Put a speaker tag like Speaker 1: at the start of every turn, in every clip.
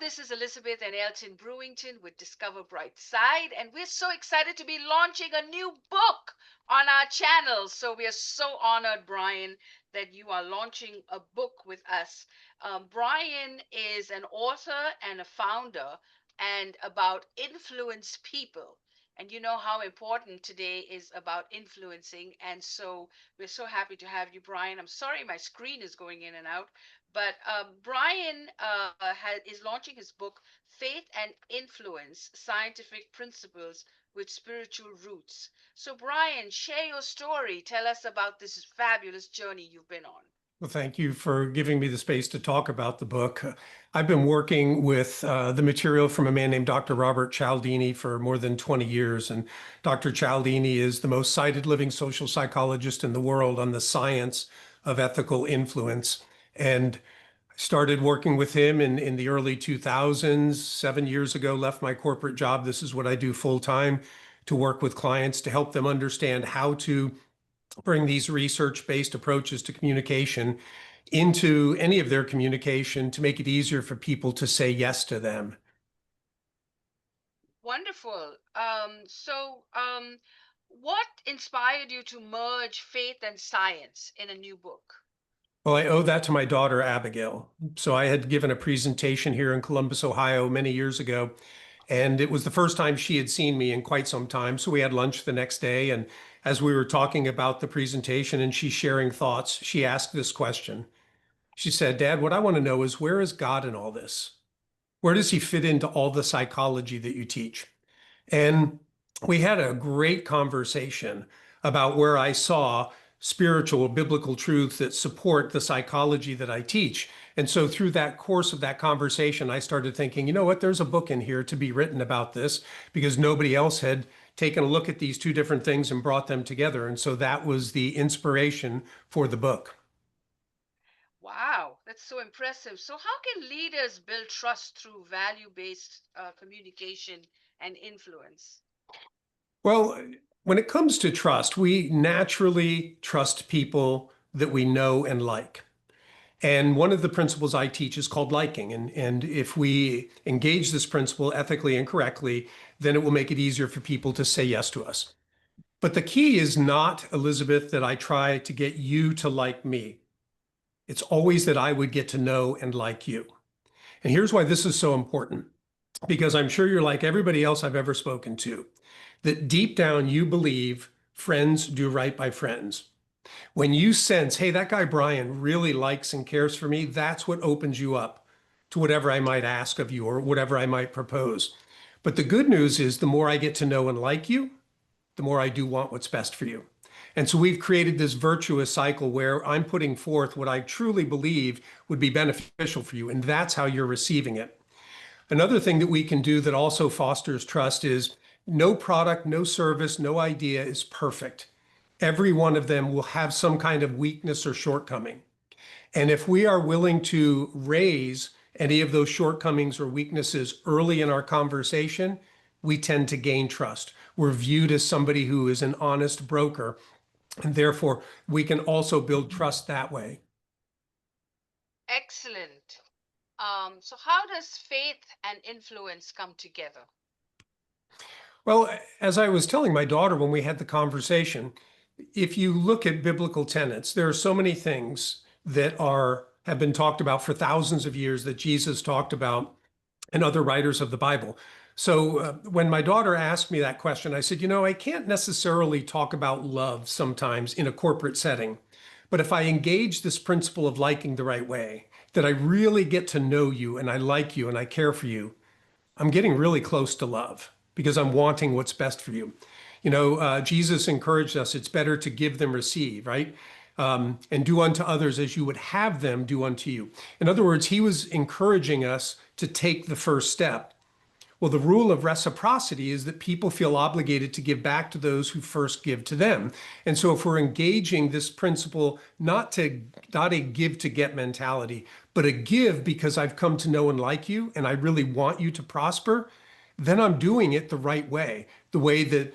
Speaker 1: This is Elizabeth and Elton Brewington with Discover Brightside, and we're so excited to be launching a new book on our channel. So we are so honored, Brian, that you are launching a book with us. Brian is an author and a founder, and about influence people. And you know how important today is about influencing. And so we're so happy to have you, Brian. I'm sorry my screen is going in and out. But Brian is launching his book, Faith and Influence Scientific Principles with Spiritual Roots. So, Brian, share your story. Tell us about this fabulous journey you've been on.
Speaker 2: Well, thank you for giving me the space to talk about the book. I've been working with the material from a man named Dr. Robert Cialdini for more than 20 years. And Dr. Cialdini is the most cited living social psychologist in the world on the science of ethical influence. And I started working with him in the early 2000s, 7 years ago, left my corporate job. This is what I do full time, to work with clients to help them understand how to bring these research-based approaches to communication into any of their communication to make it easier for people to say yes to them.
Speaker 1: Wonderful. What inspired you to merge faith and science in a new book?
Speaker 2: Well, I owe that to my daughter, Abigail. So I had given a presentation here in Columbus, Ohio, many years ago, and it was the first time she had seen me in quite some time. So we had lunch the next day, and as we were talking about the presentation and she's sharing thoughts, she asked this question. She said, "Dad, what I want to know is, where is God in all this? Where does he fit into all the psychology that you teach?" And we had a great conversation about where I saw spiritual biblical truths that support the psychology that I teach. And so through that course of that conversation, I started thinking, you know what, there's a book in here to be written about this, because nobody else had taken a look at these two different things and brought them together. And so that was the inspiration for the book.
Speaker 1: Wow, that's so impressive. So, how can leaders build trust through value-based communication and influence?
Speaker 2: Well, when it comes to trust, we naturally trust people that we know and like. And one of the principles I teach is called liking. And if we engage this principle ethically and correctly, then it will make it easier for people to say yes to us. But the key is not, Elizabeth, that I try to get you to like me. It's always that I would get to know and like you. And here's why this is so important, because I'm sure you're like everybody else I've ever spoken to, that deep down you believe friends do right by friends. When you sense, hey, that guy Brian really likes and cares for me, that's what opens you up to whatever I might ask of you or whatever I might propose. But the good news is, the more I get to know and like you, the more I do want what's best for you. And so we've created this virtuous cycle where I'm putting forth what I truly believe would be beneficial for you, and that's how you're receiving it. Another thing that we can do that also fosters trust is, no product, no service, no idea is perfect. Every one of them will have some kind of weakness or shortcoming. And if we are willing to raise any of those shortcomings or weaknesses early in our conversation, we tend to gain trust. We're viewed as somebody who is an honest broker, and therefore we can also build trust that way.
Speaker 1: Excellent. So, how does faith and influence come together?
Speaker 2: Well, as I was telling my daughter when we had the conversation, if you look at biblical tenets, there are so many things that have been talked about for thousands of years that Jesus talked about and other writers of the Bible. So when my daughter asked me that question, I said, I can't necessarily talk about love sometimes in a corporate setting. But if I engage this principle of liking the right way, that I really get to know you and I like you and I care for you, I'm getting really close to love because I'm wanting what's best for you. Jesus encouraged us, it's better to give than receive, right? And do unto others as you would have them do unto you. In other words, he was encouraging us to take the first step. Well, the rule of reciprocity is that people feel obligated to give back to those who first give to them. And so if we're engaging this principle, not a give to get mentality, but a give because I've come to know and like you, and I really want you to prosper, then I'm doing it the right way, the way that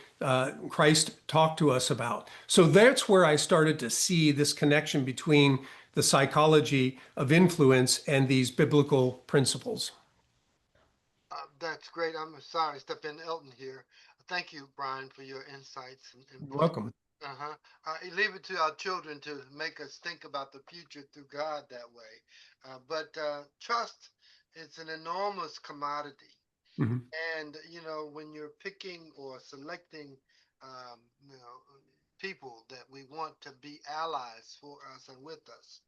Speaker 2: Christ talked to us about. So that's where I started to see this connection between the psychology of influence and these biblical principles.
Speaker 3: That's great. I'm sorry, step in Elton here. Thank you, Brian, for your insights and
Speaker 2: You're
Speaker 3: input.
Speaker 2: welcome.
Speaker 3: Uh-huh. Leave it to our children to make us think about the future through God that way. But trust is an enormous commodity.
Speaker 2: Mhm.
Speaker 3: And, when you're picking or selecting, um, you know, people that we want to be allies for us and with us,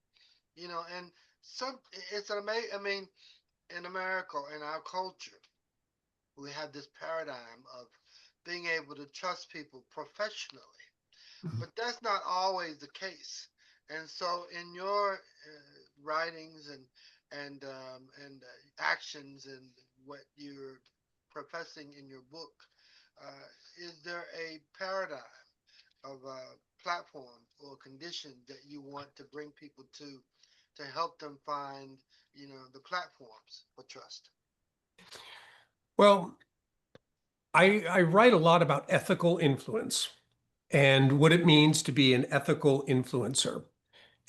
Speaker 3: and some, it's amazing. I mean, in America, in our culture, we have this paradigm of being able to trust people professionally,
Speaker 2: Mhm.
Speaker 3: but that's not always the case. And so, in your writings and actions and what you're professing in your book, is there a paradigm of a platform or condition that you want to bring people to help them find, the platforms for trust?
Speaker 2: Well, I write a lot about ethical influence and what it means to be an ethical influencer.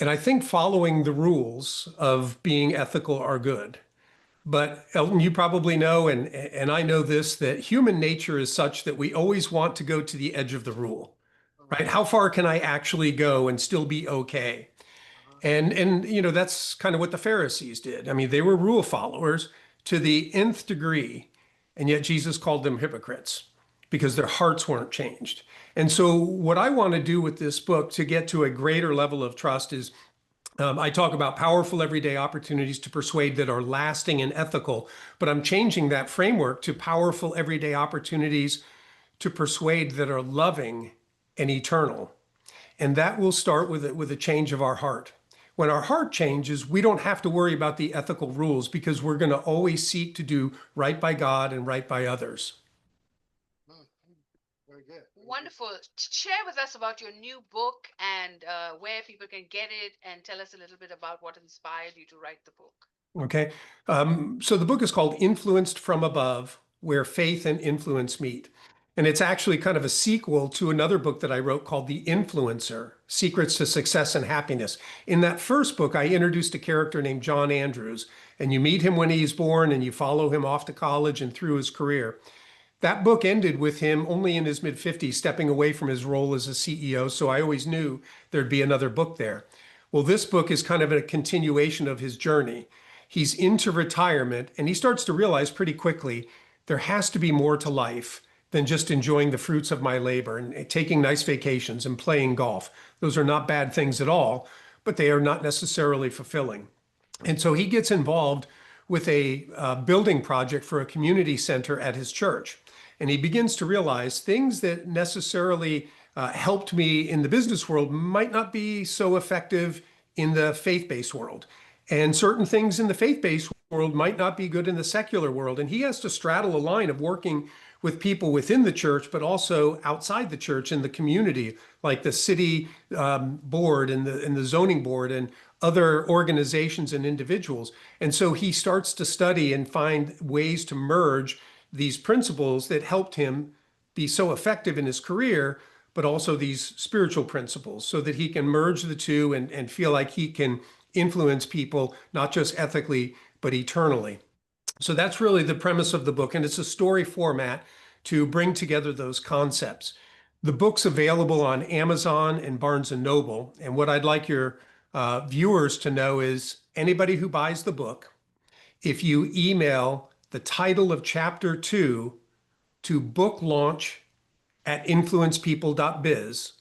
Speaker 2: And I think following the rules of being ethical are good. But Elton, you probably know, and I know this, that human nature is such that we always want to go to the edge of the rule, right?
Speaker 3: Uh-huh,
Speaker 2: How far can I actually go and still be okay?
Speaker 3: uh-huh,
Speaker 2: And that's kind of what the Pharisees did. I mean, they were rule followers to the nth degree, and yet Jesus called them hypocrites because their hearts weren't changed. And so what I want to do with this book to get to a greater level of trust is I talk about powerful everyday opportunities to persuade that are lasting and ethical, but I'm changing that framework to powerful everyday opportunities to persuade that are loving and eternal. And that will start with a change of our heart. When our heart changes, we don't have to worry about the ethical rules because we're going to always seek to do right by God and right by others.
Speaker 3: mm, very good, very good.
Speaker 1: Wonderful. Share with us about your new book and where people can get it, and tell us a little bit about what inspired you to write the book.
Speaker 2: Okay. So the book is called Influenced from Above, Where Faith and Influence Meet. And it's actually kind of a sequel to another book that I wrote called The Influencer, Secrets to Success and Happiness. In that first book, I introduced a character named John Andrews, and you meet him when he's born and you follow him off to college and through his career. That book ended with him only in his mid 50s, stepping away from his role as a CEO. So I always knew there'd be another book there. Well, this book is kind of a continuation of his journey. He's into retirement and he starts to realize pretty quickly there has to be more to life than just enjoying the fruits of my labor and taking nice vacations and playing golf. Those are not bad things at all, but they are not necessarily fulfilling. And so he gets involved with a building project for a community center at his church. And he begins to realize things that necessarily helped me in the business world might not be so effective in the faith based world. And certain things in the faith based world might not be good in the secular world. And he has to straddle a line of working with people within the church, but also outside the church in the community, like the city board and the zoning board and other organizations and individuals. And so he starts to study and find ways to merge these principles that helped him be so effective in his career, but also these spiritual principles so that he can merge the two and feel like he can influence people, not just ethically, but eternally. So that's really the premise of the book, and it's a story format to bring together those concepts. The book's available on Amazon and Barnes and Noble. And what I'd like your viewers to know is anybody who buys the book, if you email the title of chapter 2 to book launch at influencepeople.biz.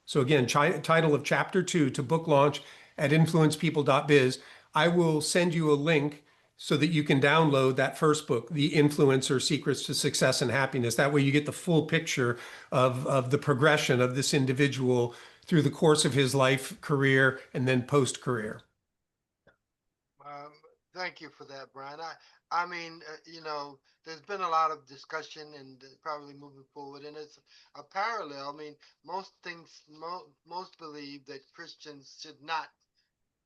Speaker 2: So again, title of chapter 2 to book launch at influencepeople.biz. I will send you a link so that you can download that first book, The Influencer Secrets to Success and Happiness. That way you get the full picture of the progression of this individual through the course of his life, career, and then post-career.
Speaker 3: Um, Thank you for that, Brian. I mean, there's been a lot of discussion and probably moving forward, and it's a parallel. I mean, most believe that Christians should not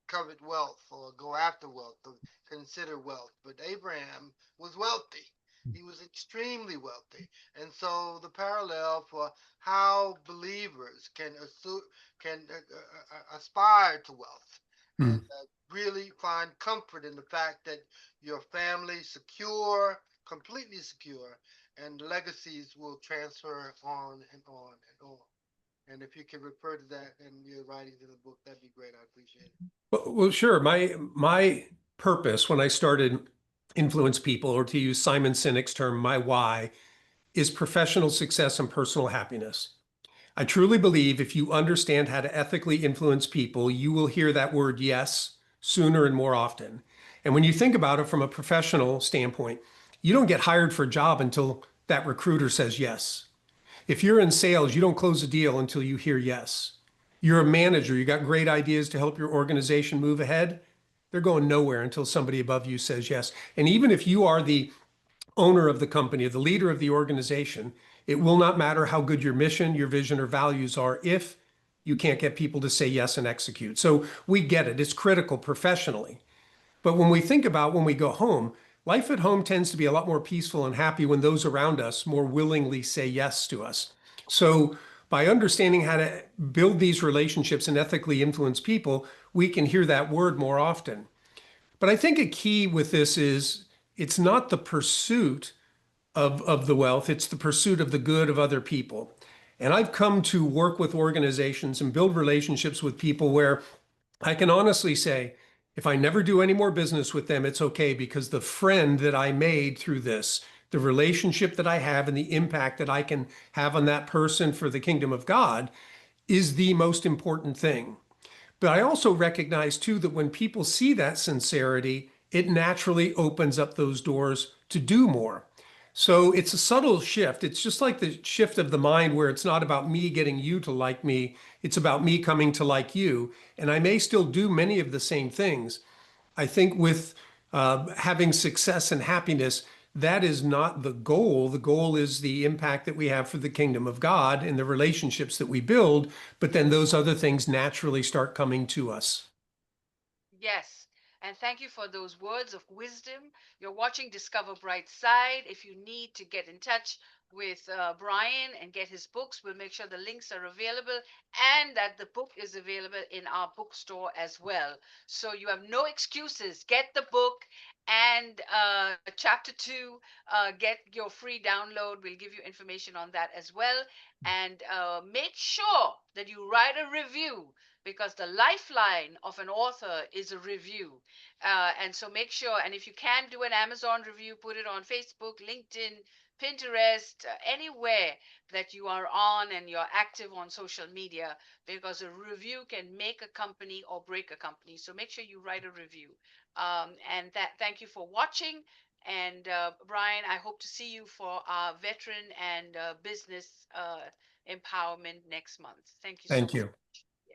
Speaker 3: covet wealth or go after wealth or consider wealth. But Abraham was wealthy. He was extremely wealthy. And so the parallel for how believers can aspire to wealth and
Speaker 2: Mm,
Speaker 3: really find comfort in the fact that your family secure, completely secure, and legacies will transfer on and on and on. And if you can refer to that in your writings in the book, that'd be great. I appreciate it.
Speaker 2: Well, sure. My purpose when I started influence people, or to use Simon Sinek's term, my why, is professional success and personal happiness. I truly believe if you understand how to ethically influence people, you will hear that word yes sooner and more often. And when you think about it from a professional standpoint, you don't get hired for a job until that recruiter says yes. If you're in sales, you don't close a deal until you hear yes. You're a manager, you got great ideas to help your organization move ahead. They're going nowhere until somebody above you says yes. And even if you are the owner of the company, the leader of the organization, it will not matter how good your mission, your vision, or values are if you can't get people to say yes and execute. So we get it. It's critical professionally. But when we think about when we go home, life at home tends to be a lot more peaceful and happy when those around us more willingly say yes to us. So by understanding how to build these relationships and ethically influence people, we can hear that word more often. But I think a key with this is it's not the pursuit of the wealth, it's the pursuit of the good of other people. And I've come to work with organizations and build relationships with people where I can honestly say, if I never do any more business with them, it's okay because the friend that I made through this, the relationship that I have and the impact that I can have on that person for the kingdom of God is the most important thing. But I also recognize too that when people see that sincerity, it naturally opens up those doors to do more. So it's a subtle shift. It's just like the shift of the mind where it's not about me getting you to like me, it's about me coming to like you. And I may still do many of the same things. I think with having success and happiness, that is not the goal. The goal is the impact that we have for the kingdom of God and the relationships that we build. But then those other things naturally start coming to us.
Speaker 1: Yes. And thank you for those words of wisdom. You're watching Discover Brightside. If you need to get in touch with Brian and get his books, we'll make sure the links are available and that the book is available in our bookstore as well. So you have no excuses. Get the book and chapter two, get your free download. We'll give you information on that as well. And make sure that you write a review because the lifeline of an author is a review. And so make sure, and if you can do an Amazon review, put it on Facebook, LinkedIn, Pinterest, anywhere that you are on and you're active on social media, because a review can make a company or break a company. So make sure you write a review. And that, thank you for watching. And Brian, I hope to see you for our veteran and business empowerment next month. Thank you so
Speaker 2: Thank
Speaker 1: much.
Speaker 2: you.